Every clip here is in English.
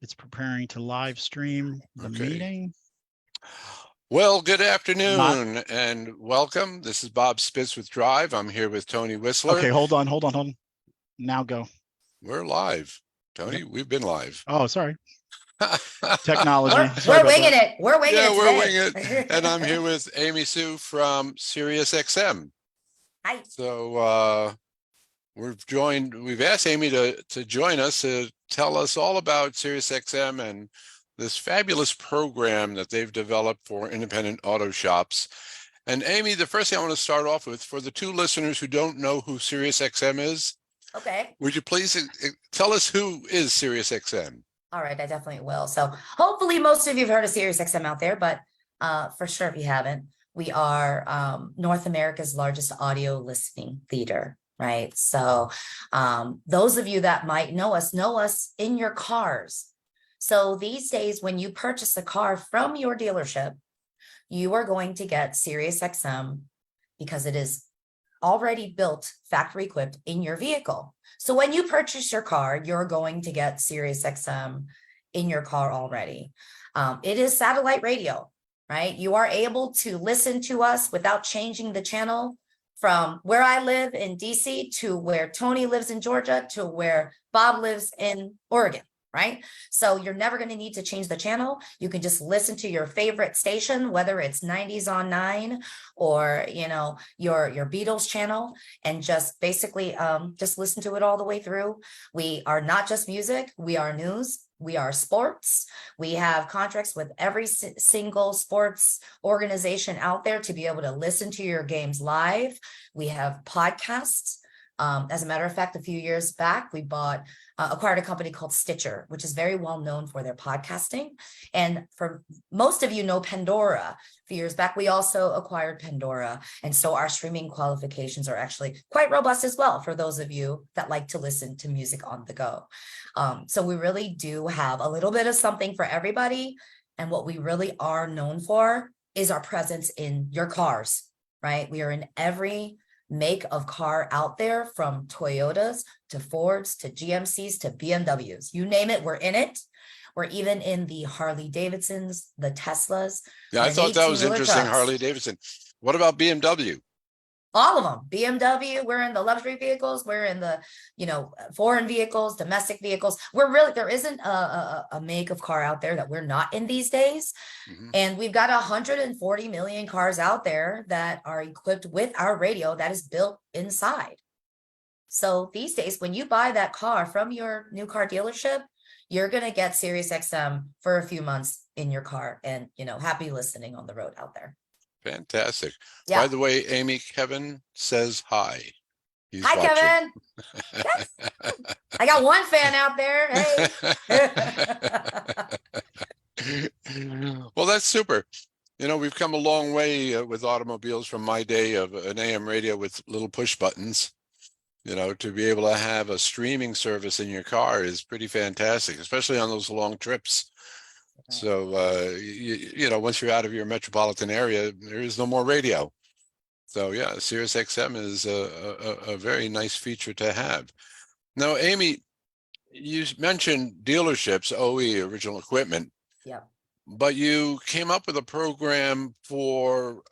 It's preparing to live stream the meeting. Well, good afternoon and welcome. This is Bob Spitz with Drive. I'm here with Tony Whistler. Okay, hold on. Now go. We're live. Tony, Yep. We've been live. Oh, sorry. Technology. We're winging it. We're winging it. We're winging it. And I'm here with Amy Tsou from SiriusXM. Hi. So we've asked Amy to join us to tell us all about SiriusXM and this fabulous program that they've developed for independent auto shops. And Amy, the first thing I want to start off with, for the two listeners who don't know who SiriusXM is, okay, would you please tell us who is SiriusXM? All right, I definitely will. So hopefully most of you have heard of SiriusXM out there, but for sure if you haven't, we are North America's largest audio listening theater, right? So those of you that might know us in your cars. So these days, when you purchase a car from your dealership, you are going to get SiriusXM because it is already built, factory equipped in your vehicle. So when you purchase your car, you're going to get SiriusXM in your car already. It is satellite radio, right? You are able to listen to us without changing the channel from where I live in DC to where Tony lives in Georgia to where Bob lives in Oregon. Right? So you're never going to need to change the channel. You can just listen to your favorite station, whether it's 90s on 9 or, your Beatles channel, and just basically just listen to it all the way through. We are not just music. We are news. We are sports. We have contracts with every single sports organization out there to be able to listen to your games live. We have podcasts. As a matter of fact, a few years back, we acquired a company called Stitcher, which is very well known for their podcasting. And for most of you know Pandora. A few years back, we also acquired Pandora. And so our streaming qualifications are actually quite robust as well for those of you that like to listen to music on the go. So we really do have a little bit of something for everybody. And what we really are known for is our presence in your cars, right? We are in every make of car out there, from Toyotas to Fords to GMCs to BMWs. You name it, we're in it. We're even in the Harley Davidsons, the Teslas. Yeah, I thought that was interesting, Harley Davidson. What about BMW? All of them. BMW, we're in the luxury vehicles, we're in the, foreign vehicles, domestic vehicles. There isn't a make of car out there that we're not in these days. Mm-hmm. And we've got 140 million cars out there that are equipped with our radio that is built inside. So these days, when you buy that car from your new car dealership, you're going to get SiriusXM for a few months in your car and, happy listening on the road out there. Fantastic. Yeah. By the way, Amy, Kevin says hi. He's hi, watching. Kevin. Yes. I got one fan out there. Hey. Well, that's super. We've come a long way with automobiles from my day of an AM radio with little push buttons. To be able to have a streaming service in your car is pretty fantastic, especially on those long trips. So, once you're out of your metropolitan area, there is no more radio. So, yeah, SiriusXM is a very nice feature to have. Now, Amy, you mentioned dealerships, OE, original equipment. Yeah. But you came up with a program for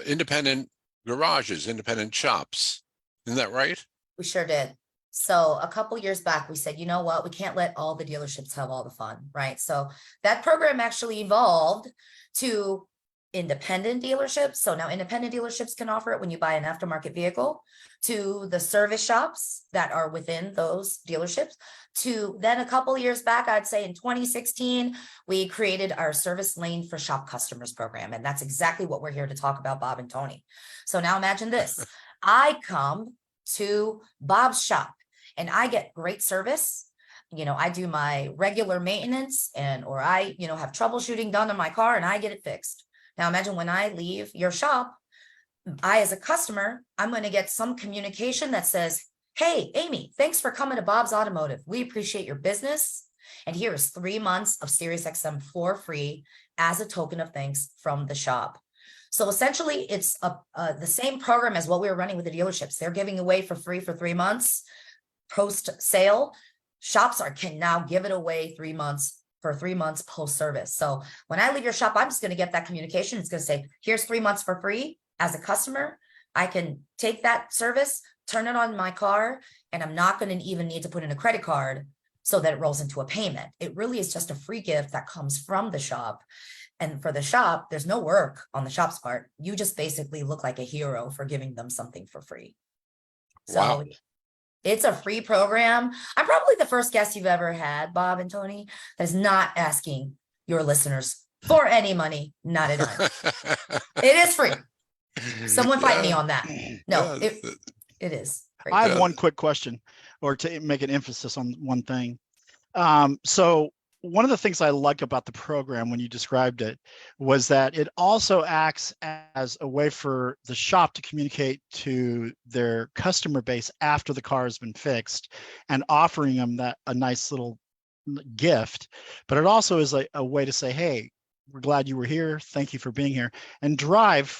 independent garages, independent shops. Isn't that right? We sure did. So a couple years back, we said, you know what, we can't let all the dealerships have all the fun, right? So that program actually evolved to independent dealerships. So now independent dealerships can offer it when you buy an aftermarket vehicle, to the service shops that are within those dealerships, to then a couple years back, I'd say in 2016, we created our service lane for shop customers program. And that's exactly what we're here to talk about, Bob and Tony. So now imagine this. I come to Bob's shop and I get great service. I do my regular maintenance or I, have troubleshooting done on my car and I get it fixed. Now imagine when I leave your shop, I, as a customer, I'm going to get some communication that says, hey, Amy, thanks for coming to Bob's Automotive. We appreciate your business. And here is 3 months of SiriusXM for free as a token of thanks from the shop. So essentially, it's the same program as what we were running with the dealerships. They're giving away for free for 3 months post-sale. shops can now give it away 3 months for 3 months post service. So when I leave your shop, I'm just going to get that communication. It's going to say, here's 3 months for free. As a customer, I can take that service, turn it on my car, and I'm not going to even need to put in a credit card so that it rolls into a payment. It really is just a free gift that comes from the shop. And for the shop, there's no work on the shop's part. You just basically look like a hero for giving them something for free. So Wow. it's a free program. I'm probably the first guest you've ever had, Bob and Tony, that is not asking your listeners for any money, not a dime. It is free. Someone fight me on that. No, Yeah, it is. Free. I have Yeah. one quick question, or to make an emphasis on one thing. So one of the things I like about the program when you described it was that it also acts as a way for the shop to communicate to their customer base after the car has been fixed and offering them that a nice little gift. But it also is a way to say, hey, we're glad you were here. Thank you for being here. And Drive,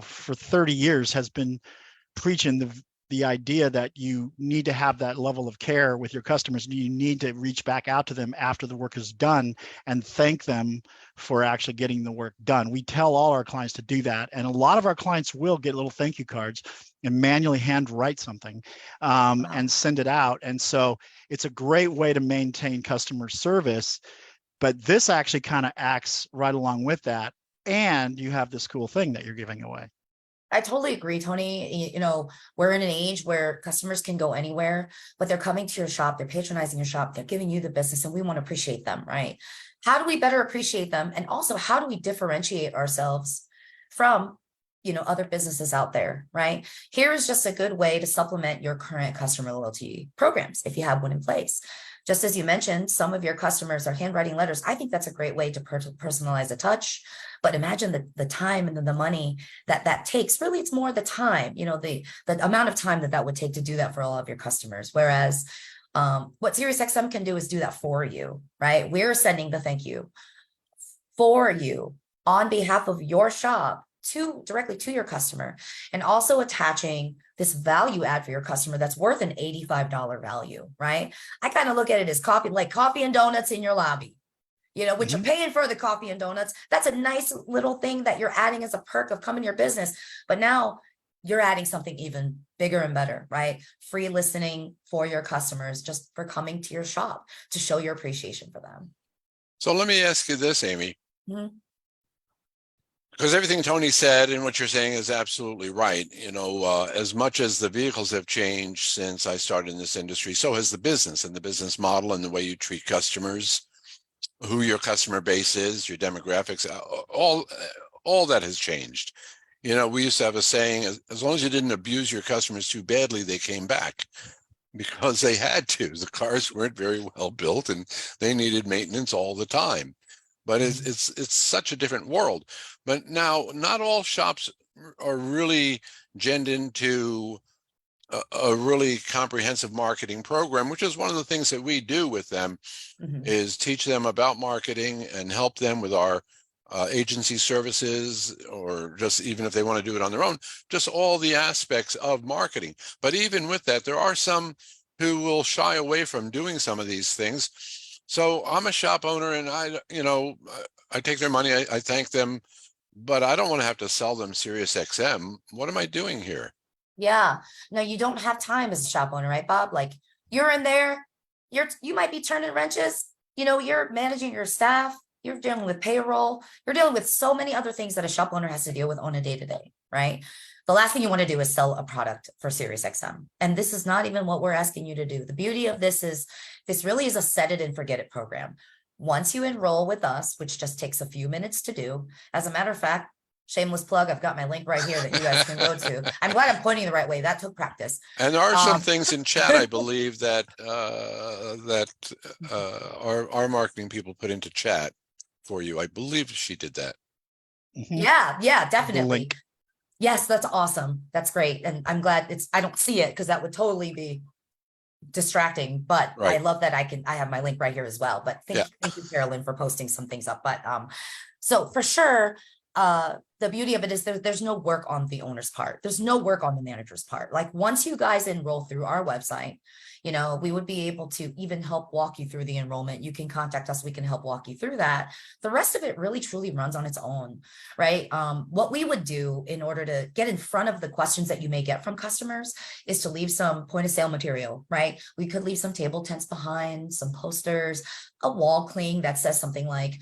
for 30 years has been preaching the idea that you need to have that level of care with your customers. You need to reach back out to them after the work is done and thank them for actually getting the work done. We tell all our clients to do that. And a lot of our clients will get little thank you cards and manually handwrite something and send it out. And so it's a great way to maintain customer service. But this actually kind of acts right along with that. And you have this cool thing that you're giving away. I totally agree, Tony. We're in an age where customers can go anywhere, but they're coming to your shop, they're patronizing your shop, they're giving you the business, and we want to appreciate them, right? How do we better appreciate them? And also, how do we differentiate ourselves from, other businesses out there, right? Here is just a good way to supplement your current customer loyalty programs if you have one in place. Just as you mentioned, some of your customers are handwriting letters. I think that's a great way to personalize a touch. But imagine the time and the money that takes. Really, it's more the time, the amount of time that would take to do that for all of your customers. Whereas what SiriusXM can do is do that for you, right? We're sending the thank you for you on behalf of your shop directly to your customer, and also attaching this value add for your customer that's worth an $85 value, right? I kind of look at it as coffee and donuts in your lobby. Which you're paying for the coffee and donuts. That's a nice little thing that you're adding as a perk of coming to your business. But now you're adding something even bigger and better, right? Free listening for your customers just for coming to your shop to show your appreciation for them. So let me ask you this, Amy. Mm-hmm. Because everything Tony said and what you're saying is absolutely right. As much as the vehicles have changed since I started in this industry, so has the business and the business model and the way you treat customers, who your customer base is, your demographics, all that has changed. We used to have a saying, as long as you didn't abuse your customers too badly, they came back, because they had to. The cars weren't very well built and they needed maintenance all the time. But it's such a different world. But now, not all shops are really genned into a really comprehensive marketing program, which is one of the things that we do with them, is teach them about marketing and help them with our agency services, or just even if they want to do it on their own, just all the aspects of marketing. But even with that, there are some who will shy away from doing some of these things. So I'm a shop owner, and I take their money, I thank them, but I don't want to have to sell them SiriusXM. What am I doing here? Yeah, no, you don't have time as a shop owner, right, Bob? Like, you're in there, you might be turning wrenches, you're managing your staff, you're dealing with payroll, you're dealing with so many other things that a shop owner has to deal with on a day-to-day, right? The last thing you want to do is sell a product for SiriusXM. And this is not even what we're asking you to do. The beauty of this is, this really is a set it and forget it program. Once you enroll with us, which just takes a few minutes to do, as a matter of fact, shameless plug, I've got my link right here that you guys can go to. I'm glad I'm pointing the right way. That took practice. And there are some things in chat, I believe, that our marketing people put into chat for you. I believe she did that. Yeah, definitely. Link. Yes, that's awesome. That's great. And I'm glad I don't see it, because that would totally be distracting, but Right. I love that I have my link right here as well. But thank you, Carolyn, for posting some things up. But so for sure, the the beauty of it is there's no work on the owner's part. There's no work on the manager's part. Like once you guys enroll through our website, you know, we would be able to even help walk you through the enrollment. You can contact us. We can help walk you through that. The rest of it really truly runs on its own, right? What we would do in order to get in front of the questions that you may get from customers is to leave some point of sale material, right? We could leave some table tents behind, some posters, a wall cling that says something like,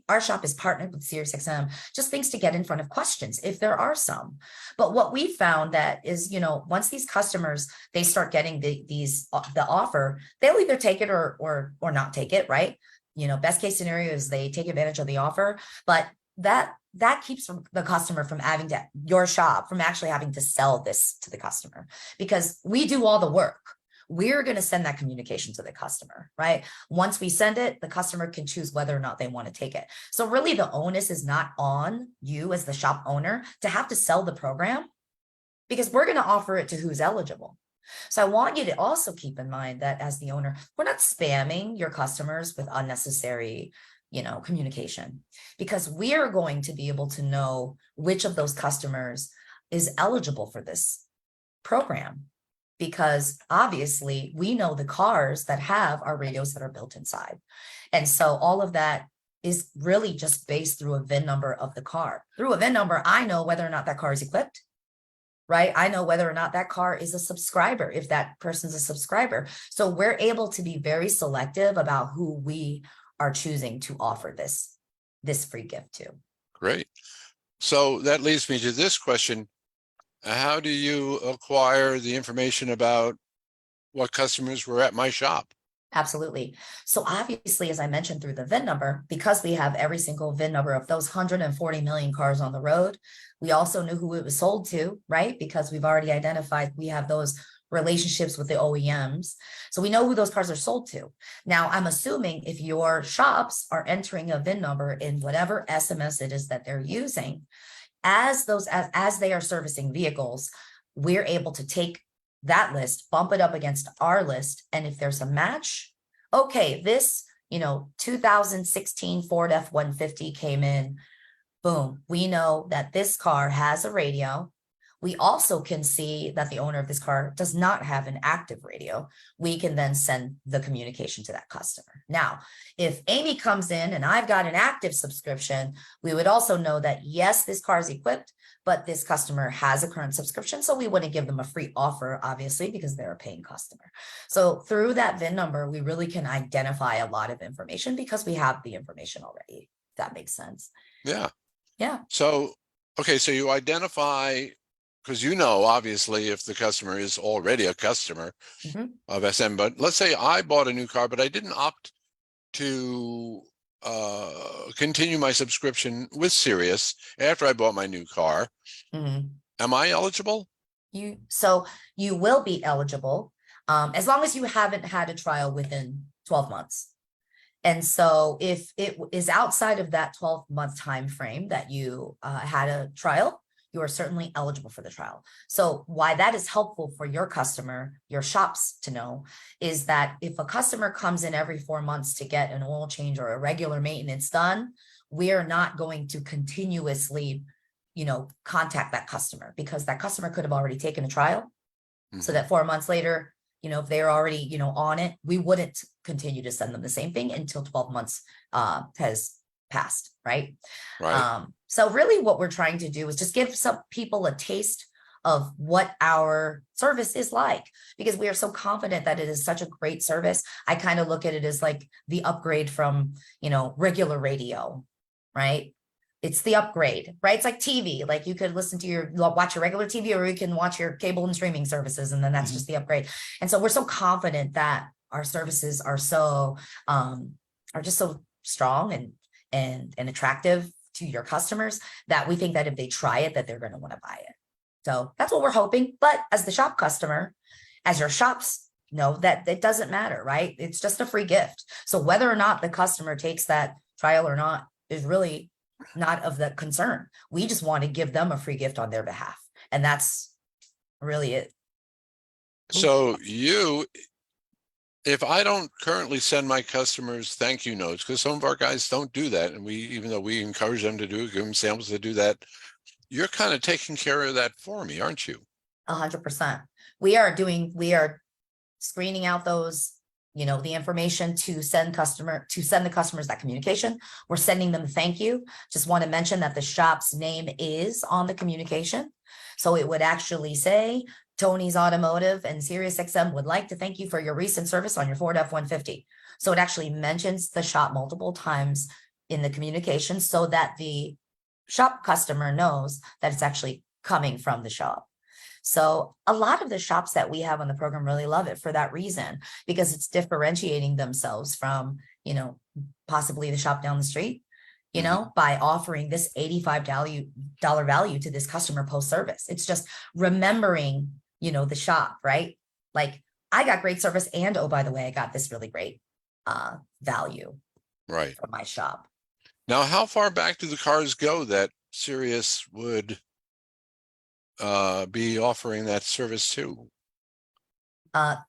our shop is partnered with SiriusXM, just things to get in front of questions if there are some. But what we found that is, you know, once these customers, they start getting the offer, they'll either take it or not take it, right? You know, best case scenario is they take advantage of the offer, but that keeps the customer from having to, your shop from actually having to sell this to the customer, because we do all the work. We're going to send that communication to the customer, right? Once we send it, the customer can choose whether or not they want to take it. So really the onus is not on you as the shop owner to have to sell the program, because we're going to offer it to who's eligible. So I want you to also keep in mind that as the owner, we're not spamming your customers with unnecessary, you know, communication, because we are going to be able to know which of those customers is eligible for this program. Because obviously we know the cars that have our radios that are built inside. And so all of that is really just based through a VIN number of the car. Through a VIN number, I know whether or not that car is equipped, right? I know whether or not that car is a subscriber, if that person's a subscriber. So we're able to be very selective about who we are choosing to offer this free gift to. Great. So that leads me to this question. How do you acquire the information about what customers were at my shop? Absolutely. So obviously, as I mentioned, through the VIN number, because we have every single VIN number of those 140 million cars on the road, we also knew who it was sold to, right? Because we've already identified, we have those relationships with the OEMs. So we know who those cars are sold to. Now, I'm assuming if your shops are entering a VIN number in whatever SMS it is that they're using, as they are servicing vehicles, we're able to take that list, bump it up against our list. And if there's a match, okay, this, 2016 Ford F-150 came in, boom, we know that this car has a radio. We also can see that the owner of this car does not have an active radio. We can then send the communication to that customer. Now, if Amy comes in and I've got an active subscription, we would also know that, yes, this car is equipped, but this customer has a current subscription. So we wouldn't give them a free offer, obviously, because they're a paying customer. So through that VIN number, we really can identify a lot of information because we have the information already. If that makes sense. Yeah. Yeah. So, okay, so you identify, because obviously, if the customer is already a customer of SM, but let's say I bought a new car, but I didn't opt to continue my subscription with Sirius after I bought my new car. Am I eligible? So you will be eligible as long as you haven't had a trial within 12 months. And so if it is outside of that 12-month time frame that you had a trial, you are certainly eligible for the trial. So why that is helpful for your customer, your shops to know, is that if a customer comes in every 4 months to get an oil change or a regular maintenance done, we are not going to continuously, contact that customer, because that customer could have already taken a trial. So that 4 months later, if they're already, on it, we wouldn't continue to send them the same thing until 12 months has passed, right? So really what we're trying to do is just give some people a taste of what our service is like, because we are so confident that it is such a great service. I kind of look at it as like the upgrade from, regular radio, right? It's the upgrade, right? It's like TV. Like you could watch your regular TV, or you can watch your cable and streaming services, and then that's just the upgrade. And so we're so confident that our services are just so strong and attractive to your customers that we think that if they try it, that they're going to want to buy it. So that's what we're hoping. But as the shop customer, as your shops know, that it doesn't matter, right? It's just a free gift. So whether or not the customer takes that trial or not is really not of the concern. We just want to give them a free gift on their behalf. And that's really it. So if I don't currently send my customers thank you notes, because some of our guys don't do that, and even though we encourage them to give them samples to do that, you're kind of taking care of that for me, aren't you? 100%. We are screening out those, the information to send the customers that communication. We're sending them thank you. Just want to mention that the shop's name is on the communication. So it would actually say Tony's Automotive and SiriusXM would like to thank you for your recent service on your Ford F-150. So it actually mentions the shop multiple times in the communication so that the shop customer knows that it's actually coming from the shop. So a lot of the shops that we have on the program really love it for that reason, because it's differentiating themselves from, possibly the shop down the street, by offering this $85 value to this customer post service. It's just remembering, the shop, right? Like, I got great service, and oh, by the way, I got this really great value Right. from my shop. Now, how far back do the cars go that Sirius would be offering that service to?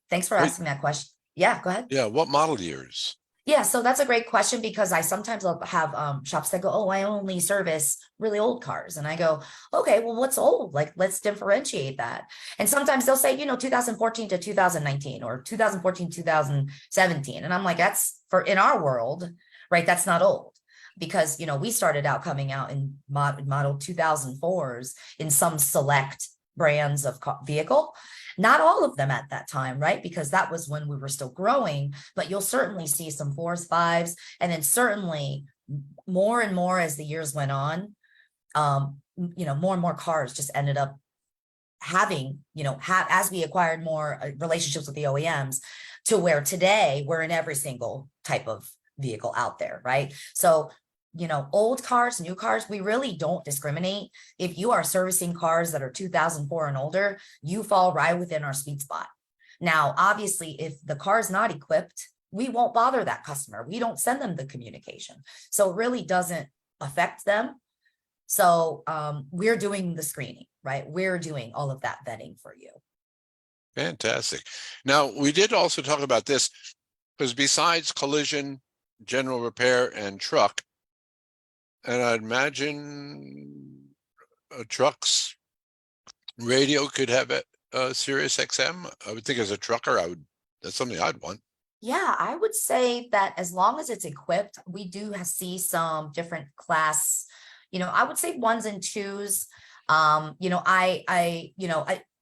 Thanks for asking that question. Yeah, go ahead. Yeah, what model years? Yeah, so that's a great question, because I sometimes have shops that go, oh, I only service really old cars. And I go, okay, well, what's old? Like, let's differentiate that. And sometimes they'll say, 2014 to 2019 or 2014, 2017. And I'm like, that's in our world, right? That's not old. Because, we started out coming out in model 2004s in some select brands of vehicle. Not all of them at that time, right? Because that was when we were still growing, but you'll certainly see some 4s, 5s, and then certainly more and more as the years went on, more and more cars just ended up having, as we acquired more relationships with the OEMs, to where today we're in every single type of vehicle out there, right? So old cars, new cars, we really don't discriminate. If you are servicing cars that are 2004 and older, you fall right within our sweet spot. Now, obviously, if the car is not equipped, we won't bother that customer. We don't send them the communication. So it really doesn't affect them. So we're doing the screening, right? We're doing all of that vetting for you. Fantastic. Now, we did also talk about this, because besides collision, general repair, and truck, and I'd imagine a truck's radio could have a Sirius XM. I would think as a trucker, that's something I'd want. Yeah, I would say that as long as it's equipped, we do see some different class, I would say 1s and 2s.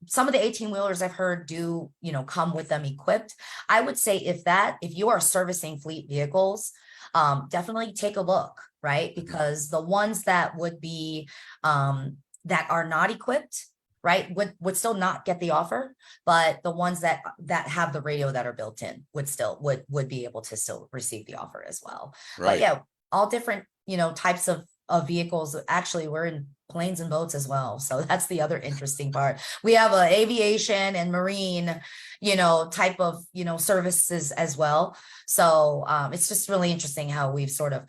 Some of the 18-wheelers I've heard do, come with them equipped. I would say if you are servicing fleet vehicles, definitely take a look, right? Because the ones that would be that are not equipped, right, would still not get the offer, but the ones that have the radio that are built in would be able to still receive the offer as well. Right. But yeah, all different types of vehicles. Actually, we're in planes and boats as well, so that's the other interesting part. We have a aviation and marine type of services as well. So it's just really interesting how we've sort of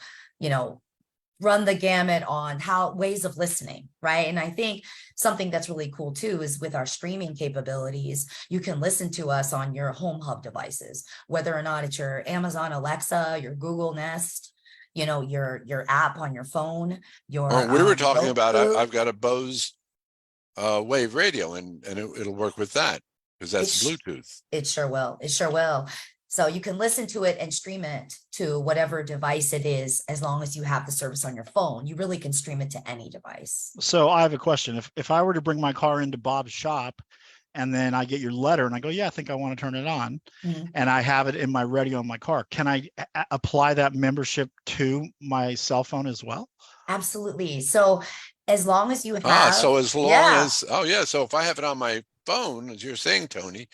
run the gamut on ways of listening, right? And I think something that's really cool too is with our streaming capabilities, you can listen to us on your home hub devices, whether or not it's your Amazon Alexa, your Google Nest, your app on your phone. We were talking about, Roku. I've got a Bose Wave radio, and it'll work with that, because that's Bluetooth. It sure will. It sure will. So you can listen to it and stream it to whatever device it is, as long as you have the service on your phone. You really can stream it to any device. So I have a question. If I were to bring my car into Bob's shop, and then I get your letter and I go, yeah, I think I want to turn it on, and I have it in my radio in my car, can I apply that membership to my cell phone as well? Absolutely. So as long as you have, so as long as, so if I have it on my phone, as you're saying, Tony,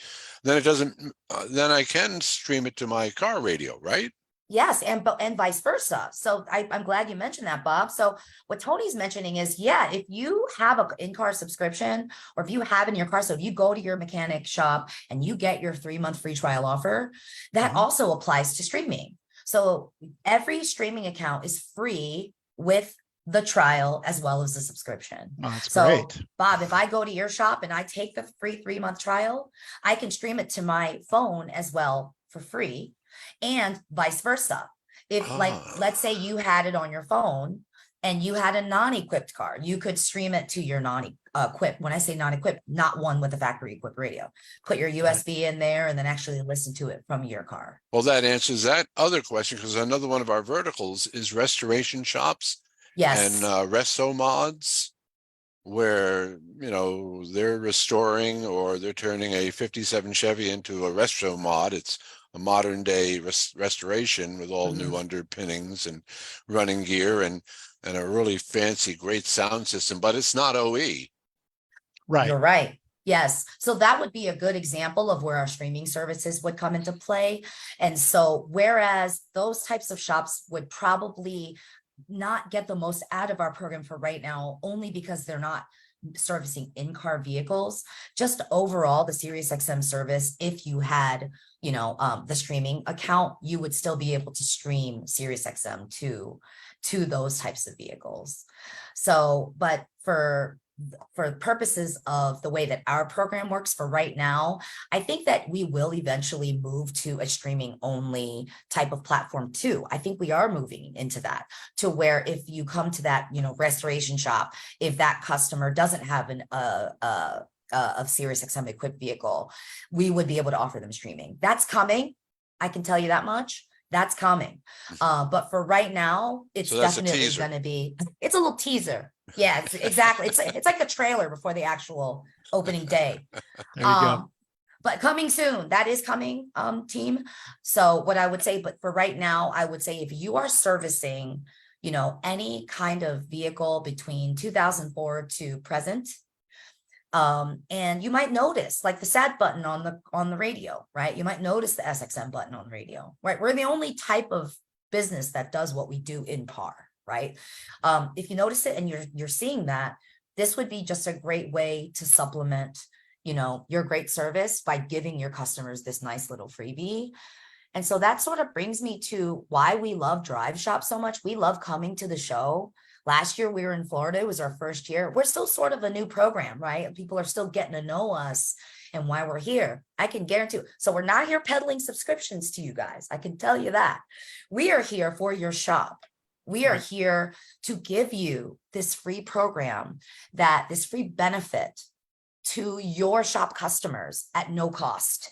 then it doesn't, then I can stream it to my car radio, right? Yes, and vice versa. So I'm glad you mentioned that, Bob. So what Tony's mentioning is, if you have an in-car subscription, or if you have in your car, so if you go to your mechanic shop and you get your 3-month free trial offer, that also applies to streaming. So every streaming account is free with the trial as well as the subscription. Oh, that's so great. Bob, if I go to your shop and I take the free 3-month trial, I can stream it to my phone as well for free, and vice versa. If let's say you had it on your phone and you had a non-equipped car, you could stream it to your non-equipped. When I say non-equipped, not one with a factory equipped radio. Put your USB in there and then actually listen to it from your car. Well, that answers that other question, because another one of our verticals is restoration shops Yes. and resto mods, where, you know, they're restoring or they're turning a 57 Chevy into a resto mod. It's a modern day restoration with all new underpinnings and running gear and a really fancy, great sound system, but it's not OE. Right. You're right. Yes. So that would be a good example of where our streaming services would come into play. And so whereas those types of shops would probably not get the most out of our program for right now, only because they're not servicing in-car vehicles, just overall the SiriusXM service, if you had, you know, the streaming account, you would still be able to stream SiriusXM to those types of vehicles. So, but for purposes of the way that our program works for right now, I think that we will eventually move to a streaming only type of platform too. I think we are moving into that, to where if you come to that, you know, restoration shop, if that customer doesn't have a SiriusXM equipped vehicle, we would be able to offer them streaming. That's coming. I can tell you that much. That's coming. But for right now, it's So that's definitely going to be, it's a little teaser. Yeah, exactly. It's like the trailer before the actual opening day. There you go. But coming soon, that is coming, team. So what I would say, but for right now, I would say if you are servicing, you know, any kind of vehicle between 2004 to present, and you might notice like the SAD button on the radio, right? You might notice the SXM button on the radio, right? We're the only type of business that does what we do in car, right? If you notice it and you're seeing that, this would be just a great way to supplement, you know, your great service by giving your customers this nice little freebie. And so that sort of brings me to why we love Drive Shop so much. We love coming to the show. Last year we were in Florida. It was our first year. We're still sort of a new program, right? People are still getting to know us and why we're here. I can guarantee you. So we're not here peddling subscriptions to you guys. I can tell you that. We are here for your shop. We are here to give you this free program, this free benefit to your shop customers at no cost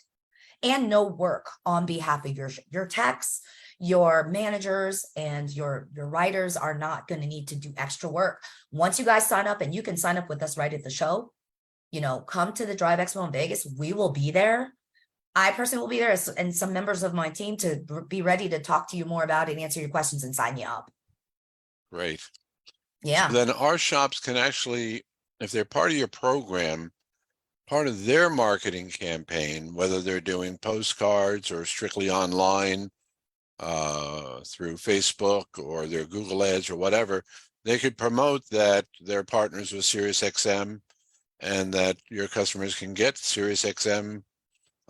and no work on behalf of your techs. Your managers and your writers are not going to need to do extra work. Once you guys sign up, and you can sign up with us right at the show, you know, come to the Drive Expo in Vegas. We will be there. I personally will be there, and some members of my team to be ready to talk to you more about it, answer your questions, and sign you up. Great. Yeah. So then our shops can actually, if they're part of your program, part of their marketing campaign, whether they're doing postcards or strictly online, through Facebook or their Google ads or whatever, they could promote that they're partners with SiriusXM and that your customers can get SiriusXM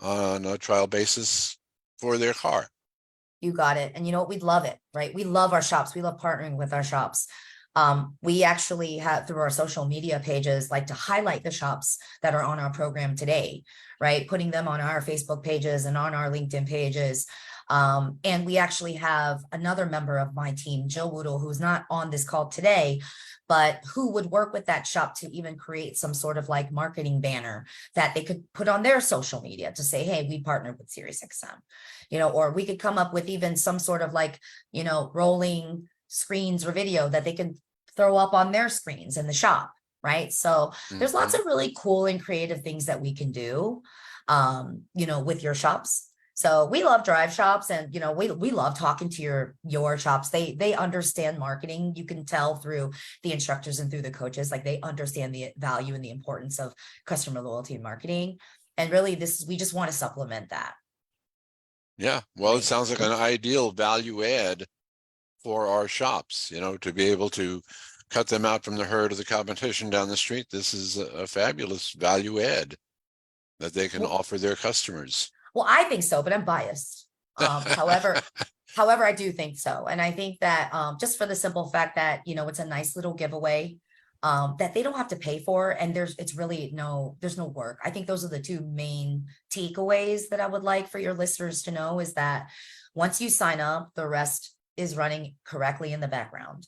on a trial basis for their car. You got it. And you know what? We'd love it, right? We love our shops. We love partnering with our shops. We actually have, through our social media pages, like to highlight the shops that are on our program today, right? Putting them on our Facebook pages and on our LinkedIn pages. And we actually have another member of my team, Jill Woodle, who's not on this call today, but who would work with that shop to even create some sort of like marketing banner that they could put on their social media to say, hey, we partnered with SiriusXM, you know, or we could come up with even some sort of like, you know, rolling screens or video that they can throw up on their screens in the shop, right? So there's lots of really cool and creative things that we can do, you know, with your shops. So we love Drive Shops, and, you know, we love talking to your shops. They understand marketing. You can tell through the instructors and through the coaches, like they understand the value and the importance of customer loyalty and marketing. And really we just want to supplement that. Yeah. Well, it sounds like an ideal value add for our shops, you know, to be able to cut them out from the herd of the competition down the street. This is a fabulous value add that they can offer their customers. Well, I think so, but I'm biased. However, I do think so. And I think that just for the simple fact that, you know, it's a nice little giveaway that they don't have to pay for. And there's no work. I think those are the two main takeaways that I would like for your listeners to know, is that once you sign up, the rest is running correctly in the background.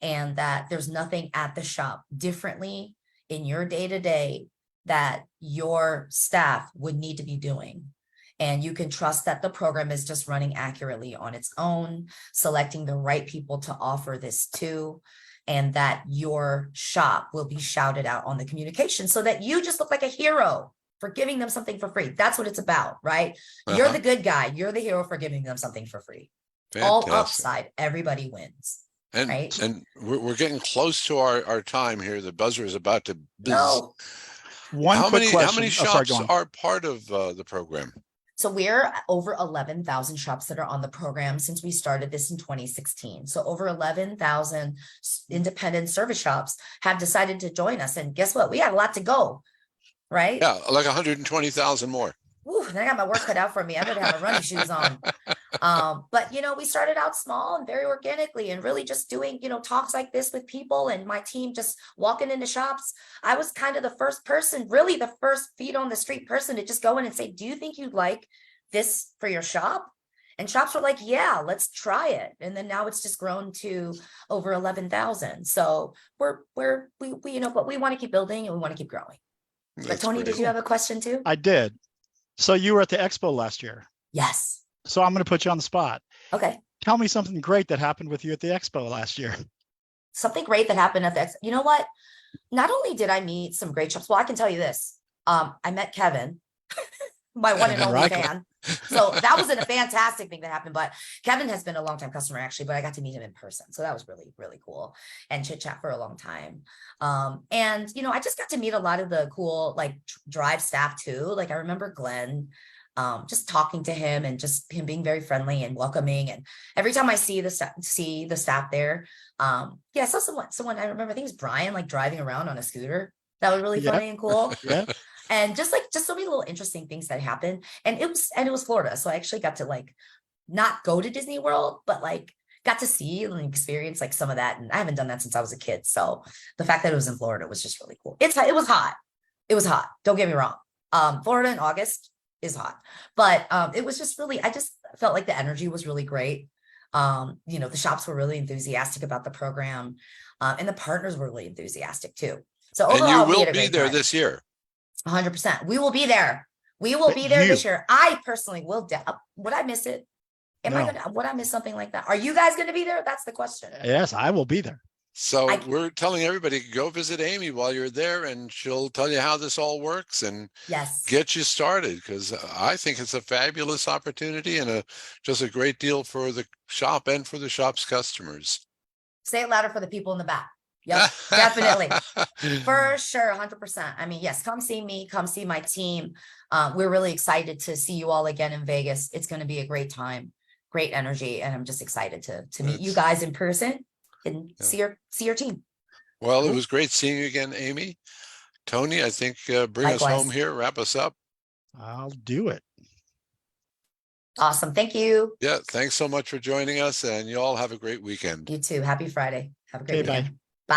and that there's nothing at the shop differently in your day-to-day that your staff would need to be doing. And you can trust that the program is just running accurately on its own, selecting the right people to offer this to, and that your shop will be shouted out on the communication so that you just look like a hero for giving them something for free. That's what it's about, right? You're the good guy. You're the hero for giving them something for free. Fantastic. All upside, everybody wins. And right? and we're getting close to our time here. The buzzer is about to bizz. No. One quick question. How many Oh, sorry, shops go on. are part of the program? So we're over 11,000 shops that are on the program since we started this in 2016. So over 11,000 independent service shops have decided to join us. And guess what? We have a lot to go, right? Yeah, like 120,000 more. Ooh, then I got my work cut out for me. I better have my running shoes on. But we started out small and very organically and really just doing, talks like this with people and my team just walking into shops. I was kind of the first person, really the first feet on the street person to just go in and say, do you think you'd like this for your shop? And shops were like, yeah, let's try it. And then now it's just grown to over 11,000. So we but we want to keep building and we want to keep growing. But That's Tony, great. did you have a question too? I did. So you were at the expo last year. Yes. So I'm going to put you on the spot. Okay. Tell me something great that happened with you at the expo last year. Something great that happened at the you know what? Not only did I meet some great shops, well, I can tell you this. I met Kevin, my one and only Right. fan. So that was a fantastic thing that happened. But Kevin has been a longtime customer actually, but I got to meet him in person. So that was really, really cool and chit chat for a long time. And I just got to meet a lot of the cool drive staff too. Like I remember Glenn, just talking to him and just him being very friendly and welcoming. And every time I see the staff there, I saw someone I remember, I think it was Brian, driving around on a scooter. That was really funny and cool. Yeah. And just so many little interesting things that happened. And it was Florida. So I actually got to not go to Disney World, but got to see and experience some of that. And I haven't done that since I was a kid. So the fact that it was in Florida was just really cool. It was hot. It was hot. Don't get me wrong. Florida in August is hot, but it was just really, I just felt like the energy was really great. The shops were really enthusiastic about the program, and the partners were really enthusiastic too. So overall, And you we will had a be great there time. this year. 100%. We will be there. We will But be there this you- year. I personally will. Would I miss it? No. Would I miss something like that? Are you guys going to be there? That's the question. Yes, I will be there. So I- we're telling everybody, go visit Amy while you're there and she'll tell you how this all works and Yes. get you started, because I think it's a fabulous opportunity and just a great deal for the shop and for the shop's customers. Say it louder for the people in the back. Yep, definitely. For sure, 100%. I mean, yes, come see me, come see my team. We're really excited to see you all again in Vegas. It's going to be a great time, great energy, and I'm just excited to meet you guys in person and see your team. Well, it was great seeing you again, Amy. Tony, I think bring us Likewise. home here, wrap us up. I'll do it. Awesome. Thank you. Yeah, thanks so much for joining us, and you all have a great weekend. You too. Happy Friday. Have a great Okay, bye. weekend. Bye.